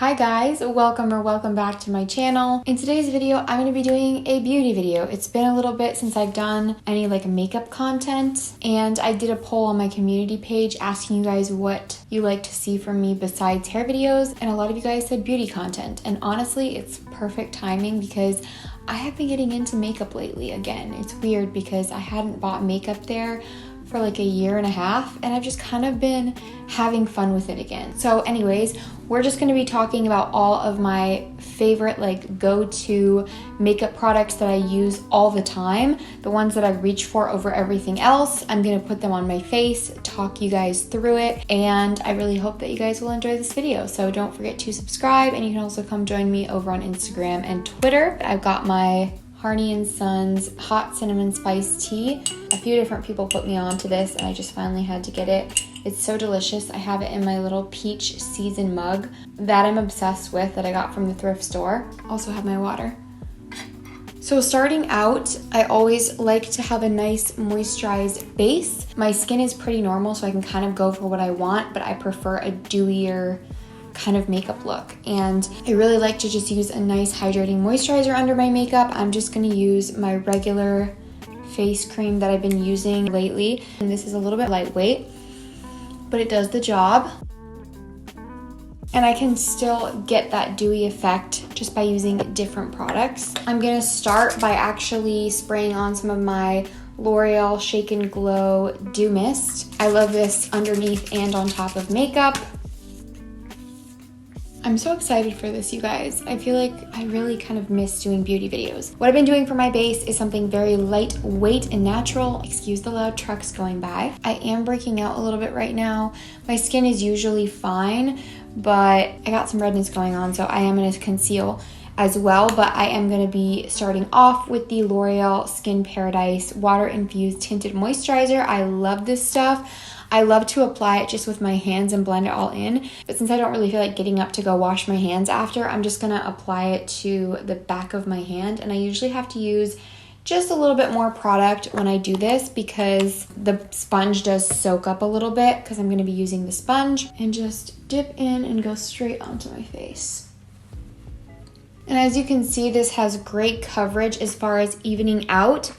Hi guys, welcome back to my channel. In today's video, I'm going to be doing a beauty video. It's been a little bit since I've done any makeup content, and I did a poll on my community page asking you guys what you like to see from me besides hair videos, and a lot of you guys said beauty content, and honestly, it's perfect timing because I have been getting into makeup lately again. It's weird because I hadn't bought makeup there for a year and a half, and I've just kind of been having fun with it again. So anyways, we're just going to be talking about all of my favorite go-to makeup products that I use all the time, the ones that I reach for over everything else. I'm going to put them on my face, talk you guys through it, and I really hope that you guys will enjoy this video. So don't forget to subscribe, and you can also come join me over on Instagram and Twitter. I've got my Harney & Sons hot cinnamon spice tea. A few different people put me on to this, and I just finally had to get it. It's so delicious. I have it in my little peach season mug that I'm obsessed with, that I got from the thrift store. Also have my water. So starting out, I always like to have a nice moisturized base. My skin is pretty normal, so I can kind of go for what I want, but I prefer a dewier kind of makeup look, and I really like to just use a nice hydrating moisturizer under my makeup. I'm just going to use my regular face cream that I've been using lately, and this is a little bit lightweight, but it does the job, and I can still get that dewy effect just by using different products. I'm going to start by actually spraying on some of my L'Oreal Shake and Glow Dew Mist. I love this underneath and on top of makeup. I'm so excited for this, you guys. I feel like I really kind of miss doing beauty videos. What I've been doing for my base is something very lightweight and natural. Excuse the loud trucks going by. I am breaking out a little bit right now. My skin is usually fine, but I got some redness going on, so I am going to conceal as well, but I am going to be starting off with the L'Oreal Skin Paradise Water Infused Tinted Moisturizer. I love this stuff. I love to apply it just with my hands and blend it all in, but since I don't really feel like getting up to go wash my hands after, I'm just gonna apply it to the back of my hand, and I usually have to use just a little bit more product when I do this because the sponge does soak up a little bit, because I'm gonna be using the sponge, and just dip in and go straight onto my face. And as you can see, this has great coverage as far as evening out.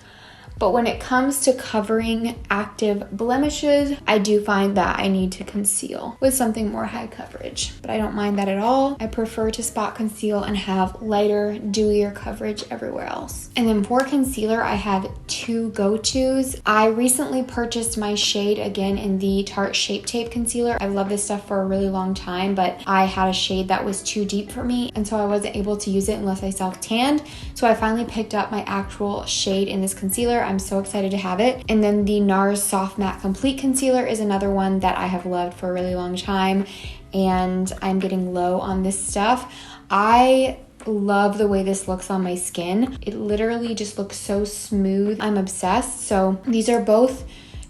But when it comes to covering active blemishes, I do find that I need to conceal with something more high coverage. But I don't mind that at all. I prefer to spot conceal and have lighter, dewier coverage everywhere else. And then for concealer, I have two go-tos. I recently purchased my shade again in the Tarte Shape Tape Concealer. I love this stuff for a really long time, but I had a shade that was too deep for me, and so I wasn't able to use it unless I self-tanned. So I finally picked up my actual shade in this concealer. I'm so excited to have it. And then the Nars Soft Matte Complete Concealer is another one that I have loved for a really long time, and I'm getting low on this stuff. I love the way this looks on my skin. It literally just looks so smooth. I'm obsessed. So these are both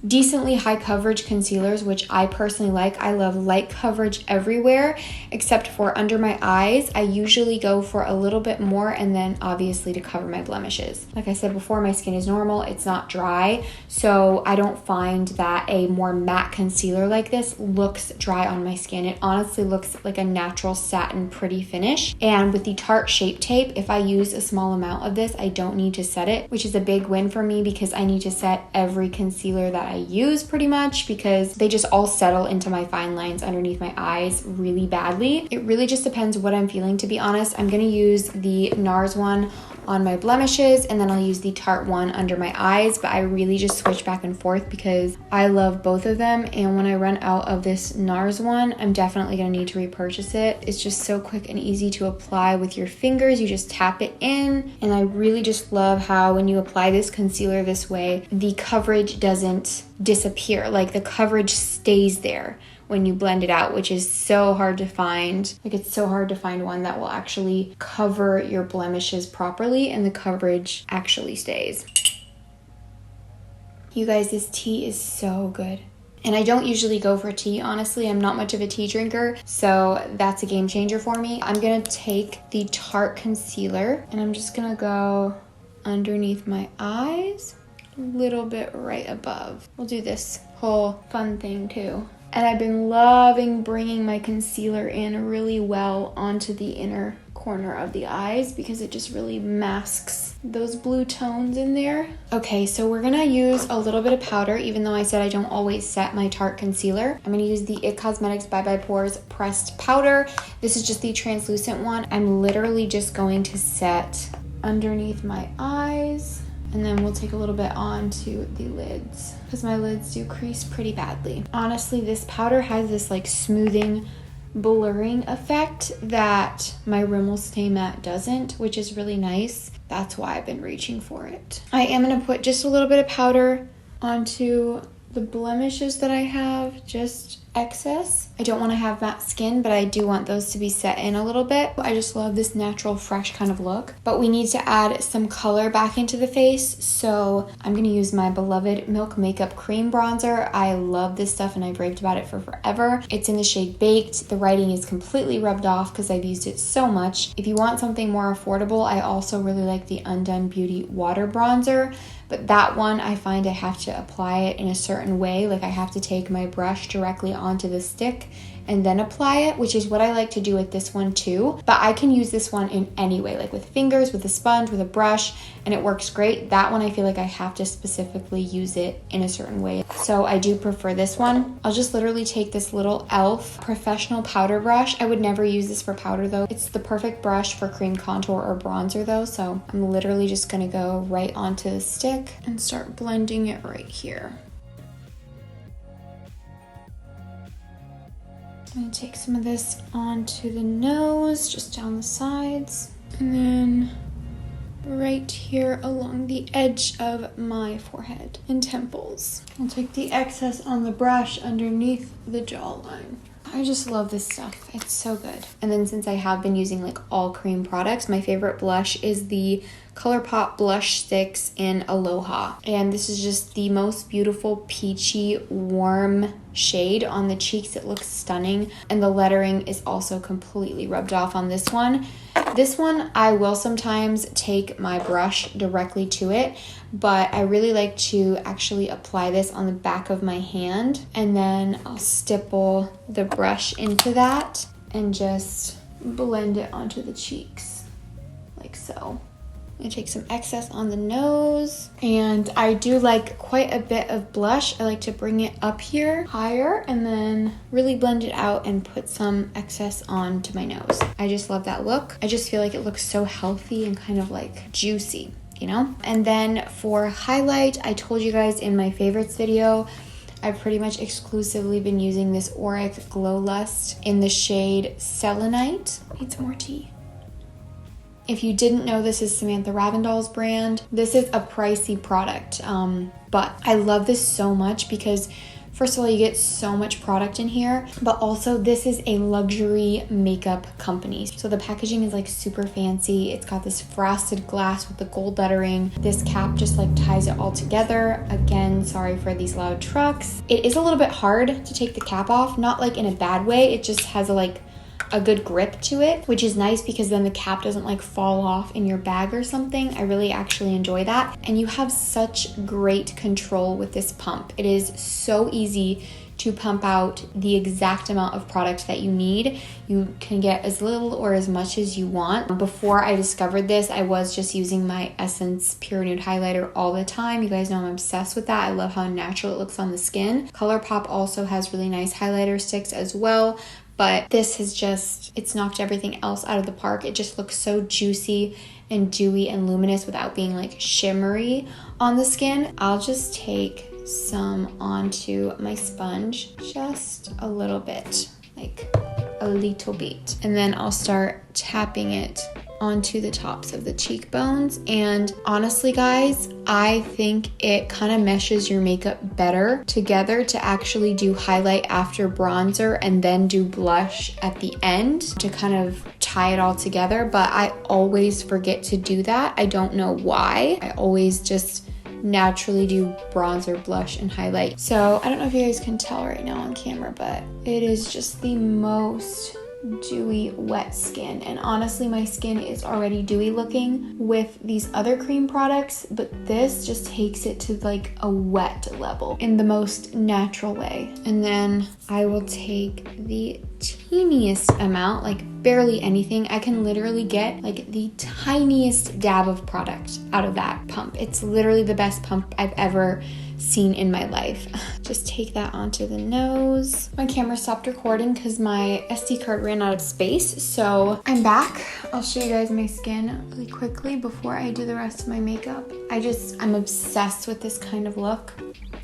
decently high coverage concealers, which I personally like. I love light coverage everywhere except for under my eyes. I usually go for a little bit more, and then obviously to cover my blemishes. Like I said before, my skin is normal, it's not dry, so I don't find that a more matte concealer like this looks dry on my skin. It honestly looks like a natural satin pretty finish. And with the Tarte Shape Tape, if I use a small amount of this, I don't need to set it, which is a big win for me because I need to set every concealer that I use pretty much, because they just all settle into my fine lines underneath my eyes really badly. It really just depends what I'm feeling, to be honest. I'm going to use the Nars one on my blemishes, and then I'll use the Tarte one under my eyes, but I really just switch back and forth because I love both of them, and when I run out of this Nars one, I'm definitely going to need to repurchase it. It's just so quick and easy to apply with your fingers. You just tap it in, and I really just love how when you apply this concealer this way, the coverage doesn't disappear. Like, the coverage stays there when you blend it out, which is so hard to find. It's so hard to find one that will actually cover your blemishes properly and the coverage actually stays. You guys, this tea is so good. And I don't usually go for tea, honestly. I'm not much of a tea drinker, so that's a game changer for me. I'm gonna take the Tarte concealer, and I'm just gonna go underneath my eyes, a little bit right above. We'll do this whole fun thing too. And I've been loving bringing my concealer in really well onto the inner corner of the eyes because it just really masks those blue tones in there. Okay, so we're gonna use a little bit of powder, even though I said I don't always set my Tarte concealer. I'm gonna use the IT Cosmetics Bye Bye Pores pressed powder. This is just the translucent one. I'm literally just going to set underneath my eyes, and then we'll take a little bit onto the lids because my lids do crease pretty badly. Honestly, this powder has this like smoothing, blurring effect that my Rimmel Stay Matte doesn't, which is really nice. That's why I've been reaching for it. I am gonna put just a little bit of powder onto the blemishes that I have, just excess. I don't want to have matte skin, but I do want those to be set in a little bit. I just love this natural, fresh kind of look. But we need to add some color back into the face, so I'm going to use my beloved Milk Makeup Cream Bronzer. I love this stuff and I've raved about it for forever. It's in the shade Baked. The writing is completely rubbed off because I've used it so much. If you want something more affordable, I also really like the Undone Beauty Water Bronzer. But that one, I find I have to apply it in a certain way. Like I have to take my brush directly onto the stick and then apply it, which is what I like to do with this one too. But I can use this one in any way, like with fingers, with a sponge, with a brush, and it works great. That one, I feel like I have to specifically use it in a certain way. So I do prefer this one. I'll just literally take this little e.l.f. professional powder brush. I would never use this for powder though. It's the perfect brush for cream contour or bronzer though. So I'm literally just gonna go right onto the stick and start blending it right here. I'm gonna take some of this onto the nose, just down the sides, and then right here along the edge of my forehead and temples. I'll take the excess on the brush underneath the jawline. I just love this stuff. It's so good. And then since I have been using like all cream products, my favorite blush is the Colourpop Blush Stix in Aloha. And this is just the most beautiful peachy, warm shade on the cheeks. It looks stunning. And the lettering is also completely rubbed off on this one. This one, I will sometimes take my brush directly to it, but I really like to actually apply this on the back of my hand, and then I'll stipple the brush into that and just blend it onto the cheeks, like so. I'm gonna take some excess on the nose, and I do like quite a bit of blush. I like to bring it up here higher and then really blend it out and put some excess onto my nose. I just love that look. I just feel like it looks so healthy and kind of like juicy, you know? And then for highlight, I told you guys in my favorites video, I've pretty much exclusively been using this Auric Glow Lust in the shade Selenite. Need some more tea. If you didn't know, this is Samantha Ravndal's brand. This is a pricey product, but I love this so much because first of all, you get so much product in here, but also this is a luxury makeup company. So the packaging is like super fancy. It's got this frosted glass with the gold lettering. This cap just like ties it all together. Again, sorry for these loud trucks. It is a little bit hard to take the cap off, not like in a bad way. It just has a good grip to it, which is nice because then the cap doesn't like fall off in your bag or something. I really actually enjoy that. And you have such great control with this pump. It is so easy to pump out the exact amount of product that you need. You can get as little or as much as you want. Before I discovered this, I was just using my Essence Pure Nude highlighter all the time. You guys know I'm obsessed with that. I love how natural it looks on the skin. Colourpop also has really nice highlighter sticks as well. But this has just, it's knocked everything else out of the park. It just looks so juicy and dewy and luminous without being like shimmery on the skin. I'll just take some onto my sponge, just a little bit, like a little bit. And then I'll start tapping it onto the tops of the cheekbones. And honestly, guys, I think it kind of meshes your makeup better together to actually do highlight after bronzer and then do blush at the end to kind of tie it all together. But I always forget to do that. I don't know why. I always just naturally do bronzer, blush, and highlight. So I don't know if you guys can tell right now on camera, but it is just the most dewy wet skin, and honestly my skin is already dewy looking with these other cream products, but this just takes it to like a wet level in the most natural way. And then I will take the teeniest amount, like barely anything. I can literally get like the tiniest dab of product out of that pump. It's literally the best pump I've ever seen in my life. Just take that onto the nose. My camera stopped recording because my SD card ran out of space, so I'm back. I'll show you guys my skin really quickly before I do the rest of my makeup. I'm obsessed with this kind of look.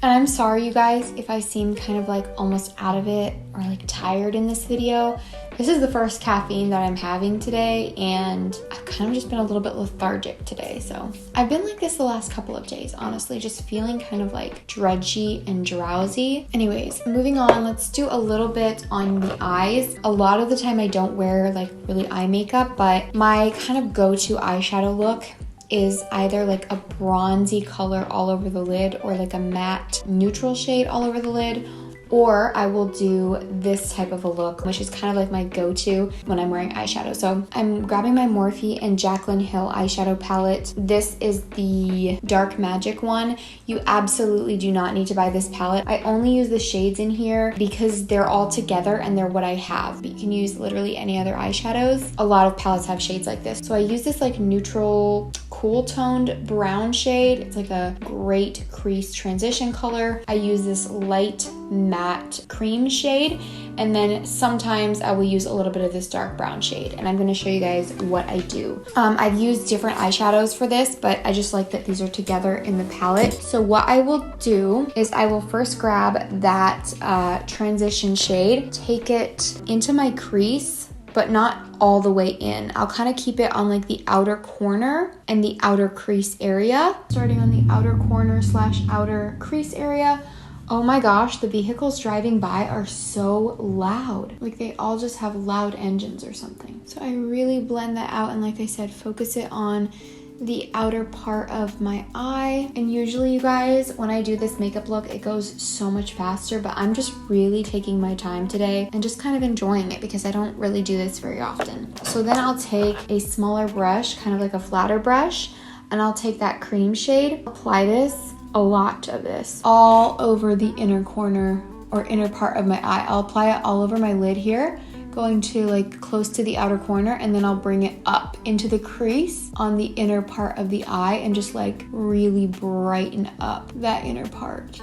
And I'm sorry you guys if I seem kind of like almost out of it or like tired in this video. This is the first caffeine that I'm having today, and I've kind of just been a little bit lethargic today. So I've been like this the last couple of days, honestly, just feeling kind of like drudgy and drowsy. Anyways, moving on, let's do a little bit on the eyes. A lot of the time I don't wear like really eye makeup, but my kind of go-to eyeshadow look is either like a bronzy color all over the lid or like a matte neutral shade all over the lid, or I will do this type of a look, which is kind of like my go-to when I'm wearing eyeshadow. So I'm grabbing my Morphe and Jaclyn Hill eyeshadow palette. This is the Dark Magic one. You absolutely do not need to buy this palette. I only use the shades in here because they're all together and they're what I have. But you can use literally any other eyeshadows. A lot of palettes have shades like this. So I use this like neutral, cool toned brown shade. It's like a great crease transition color. I use this light matte cream shade, and then sometimes I will use a little bit of this dark brown shade, and I'm going to show you guys what I do. I've used different eyeshadows for this, but I just like that these are together in the palette. So what I will do is I will first grab that transition shade, take it into my crease, but not all the way in. I'll kind of keep it on like the outer corner and the outer crease area. Starting on the outer corner / outer crease area. Oh my gosh, the vehicles driving by are so loud. Like they all just have loud engines or something. So I really blend that out, and like I said, focus it on the outer part of my eye. And usually you guys, when I do this makeup look, it goes so much faster, but I'm just really taking my time today and just kind of enjoying it because I don't really do this very often. So then I'll take a smaller brush, kind of like a flatter brush, and I'll take that cream shade, apply this, a lot of this, all over the inner corner or inner part of my eye. I'll apply it all over my lid here, going to like close to the outer corner, and then I'll bring it up into the crease on the inner part of the eye and just like really brighten up that inner part.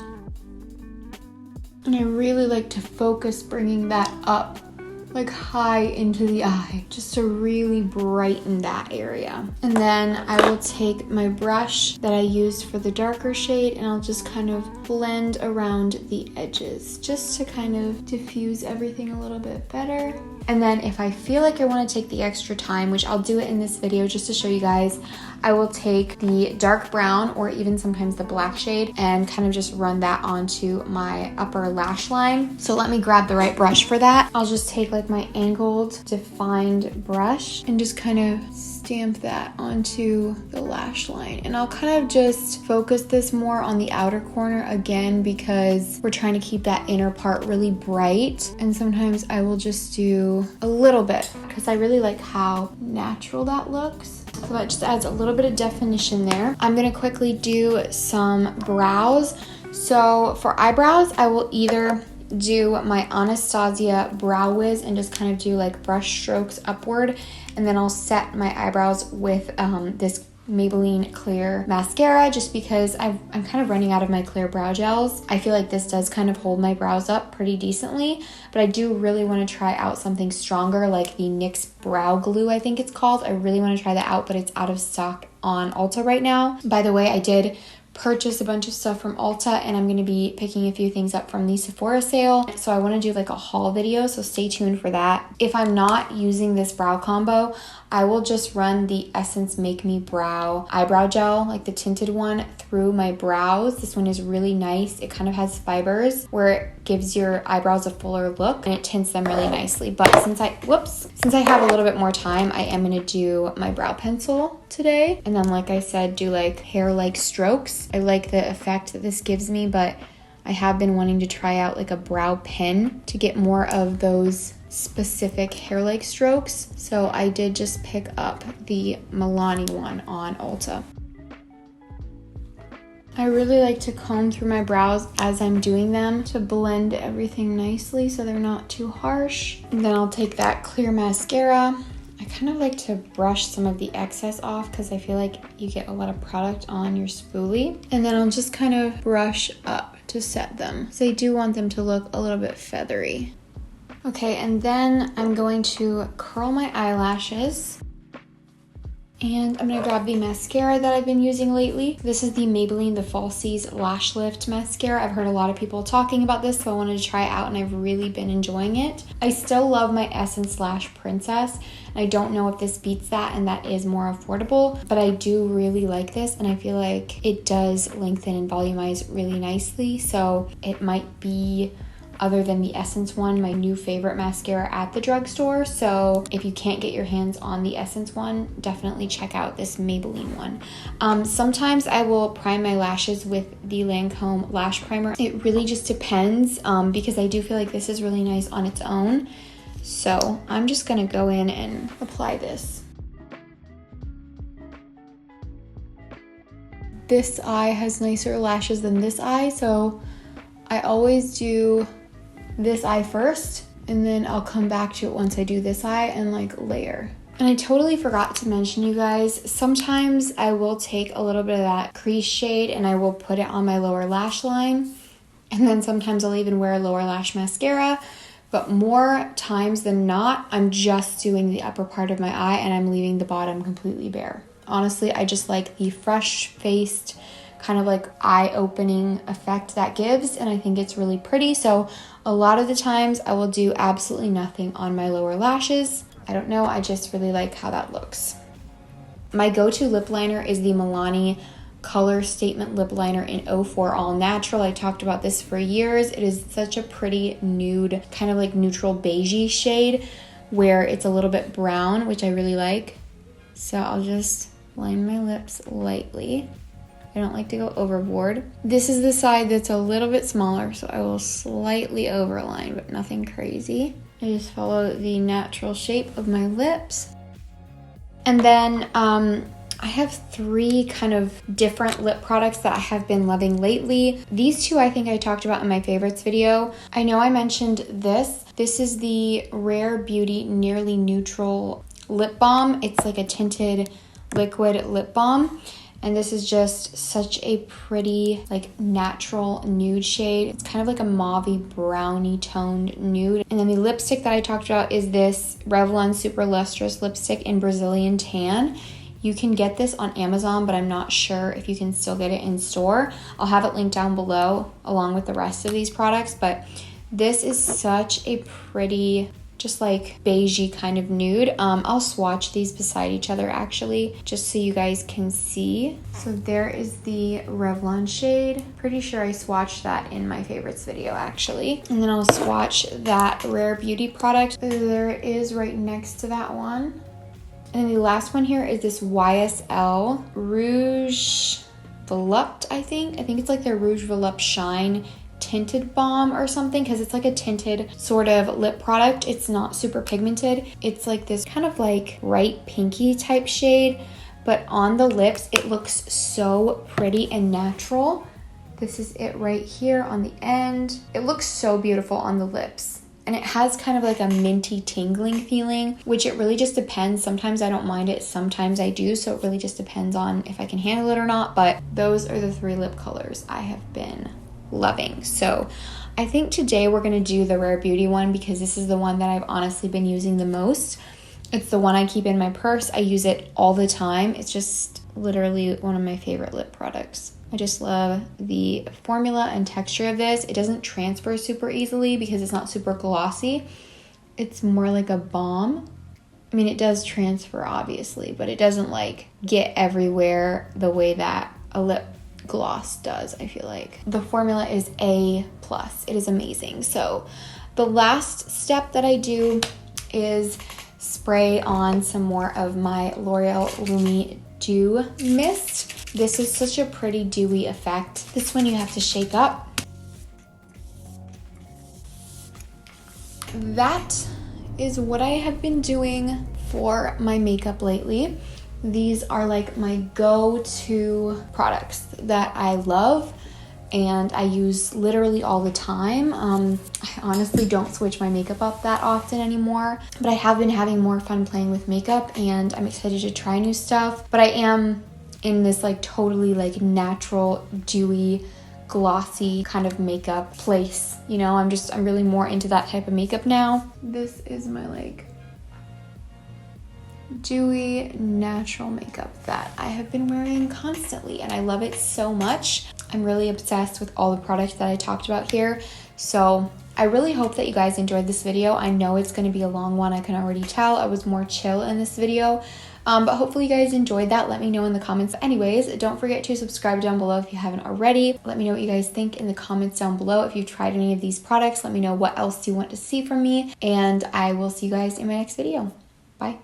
And I really like to focus bringing that up like high into the eye, just to really brighten that area. And then I will take my brush that I used for the darker shade, and I'll just kind of blend around the edges just to kind of diffuse everything a little bit better. And then if I feel like I want to take the extra time, which I'll do it in this video just to show you guys, I will take the dark brown or even sometimes the black shade and kind of just run that onto my upper lash line. So let me grab the right brush for that. I'll just take like my angled defined brush and just kind of stamp that onto the lash line. And I'll kind of just focus this more on the outer corner again because we're trying to keep that inner part really bright. And sometimes I will just do a little bit because I really like how natural that looks. So that just adds a little bit of definition there. I'm gonna quickly do some brows. So for eyebrows, I will either do my Anastasia Brow Wiz and just kind of do like brush strokes upward, and then I'll set my eyebrows with this Maybelline clear mascara just because I'm kind of running out of my clear brow gels. I feel like this does kind of hold my brows up pretty decently, but I do really want to try out something stronger like the NYX Brow Glue, I think it's called. I really want to try that out, but it's out of stock on Ulta right now. By the way, I did purchase a bunch of stuff from Ulta, and I'm going to be picking a few things up from the Sephora sale. So I want to do like a haul video, so stay tuned for that. If I'm not using this brow combo, I will just run the Essence Make Me Brow eyebrow gel, like the tinted one, through my brows. This one is really nice. It kind of has fibers where it gives your eyebrows a fuller look and it tints them really nicely. But since I have a little bit more time, I am going to do my brow pencil today. And then, like I said, do like hair-like strokes. I like the effect that this gives me, but I have been wanting to try out like a brow pen to get more of those specific hair-like strokes. So I did just pick up the Milani one on Ulta. I really like to comb through my brows as I'm doing them to blend everything nicely so they're not too harsh. And then I'll take that clear mascara. I kind of like to brush some of the excess off because I feel like you get a lot of product on your spoolie. And then I'll just kind of brush up to set them. So I do want them to look a little bit feathery. Okay, and then I'm going to curl my eyelashes. And I'm gonna grab the mascara that I've been using lately. This is the Maybelline The Falsies Lash Lift Mascara. I've heard a lot of people talking about this, so I wanted to try it out and I've really been enjoying it. I still love my Essence Lash Princess. I don't know if this beats that, and that is more affordable, but I do really like this and I feel like it does lengthen and volumize really nicely. So it might be, other than the Essence one, my new favorite mascara at the drugstore. So if you can't get your hands on the Essence one, definitely check out this Maybelline one. Sometimes I will prime my lashes with the Lancome Lash Primer. It really just depends because I do feel like this is really nice on its own. So I'm just gonna go in and apply this. This eye has nicer lashes than this eye, so I always do this eye first, and then I'll come back to it once I do this eye and like layer. And I totally forgot to mention, you guys, sometimes I will take a little bit of that crease shade and I will put it on my lower lash line. And then sometimes I'll even wear lower lash mascara, but more times than not, I'm just doing the upper part of my eye and I'm leaving the bottom completely bare. Honestly, I just like the fresh-faced kind of like eye-opening effect that gives, and I think it's really pretty. So a lot of the times I will do absolutely nothing on my lower lashes. I don't know, I just really like how that looks. My go-to lip liner is the Milani Color Statement Lip Liner in 04 All Natural. I talked about this for years. It is such a pretty nude, kind of like neutral beigey shade where it's a little bit brown, which I really like. So I'll just line my lips lightly. I don't like to go overboard. This is the side that's a little bit smaller, so I will slightly overline, but nothing crazy. I just follow the natural shape of my lips. And then I have 3 kind of different lip products that I have been loving lately. These 2 I think I talked about in my favorites video. I know I mentioned this. This is the Rare Beauty Nearly Neutral Lip Balm. It's like a tinted liquid lip balm. And this is just such a pretty, like, natural nude shade. It's kind of like a mauvey brownie toned nude. And then the lipstick that I talked about is this Revlon Super Lustrous Lipstick in Brazilian Tan. You can get this on Amazon, but I'm not sure if you can still get it in store. I'll have it linked down below along with the rest of these products. But this is such a pretty, just like beigey kind of nude. I'll swatch these beside each other actually, just so you guys can see. So there is the Revlon shade. Pretty sure I swatched that in my favorites video actually. And then I'll swatch that Rare Beauty product. There it is right next to that one. And then the last one here is this YSL Rouge Volupte, I think. I think it's like their Rouge Volupte Shine tinted balm or something, because it's like a tinted sort of lip product. It's not super pigmented. It's like this kind of like bright pinky type shade, but on the lips it looks so pretty and natural. This is it right here on the end. It looks so beautiful on the lips. And it has kind of like a minty tingling feeling, which it really just depends. Sometimes I don't mind it, sometimes I do. So it really just depends on if I can handle it or not. But those are the 3 lip colors I have been loving. So I think today we're going to do the Rare Beauty one because this is the one that I've honestly been using the most. It's the one I keep in my purse. I use it all the time. It's just literally one of my favorite lip products. I just love the formula and texture of this. It doesn't transfer super easily because it's not super glossy. It's more like a balm. I mean, it does transfer obviously, but it doesn't like get everywhere the way that a lip gloss does, I feel like. The formula is A+. It is amazing. So the last step that I do is spray on some more of my L'Oreal Lumi Dew Mist. This is such a pretty dewy effect. This one you have to shake up. That is what I have been doing for my makeup lately. These are like my go-to products that I love and I use literally all the time. I honestly don't switch my makeup up that often anymore, but I have been having more fun playing with makeup and I'm excited to try new stuff. But I am in this like totally like natural, dewy, glossy kind of makeup place. You know, I'm really more into that type of makeup now. This is my like dewy natural makeup that I have been wearing constantly and I love it so much. I'm really obsessed with all the products that I talked about here. So I really hope that you guys enjoyed this video. I know it's going to be a long one. I can already tell. I was more chill in this video. But hopefully you guys enjoyed that. Let me know in the comments. Anyways, don't forget to subscribe down below if you haven't already. Let me know what you guys think in the comments down below. If you've tried any of these products, let me know what else you want to see from me. And I will see you guys in my next video. Bye.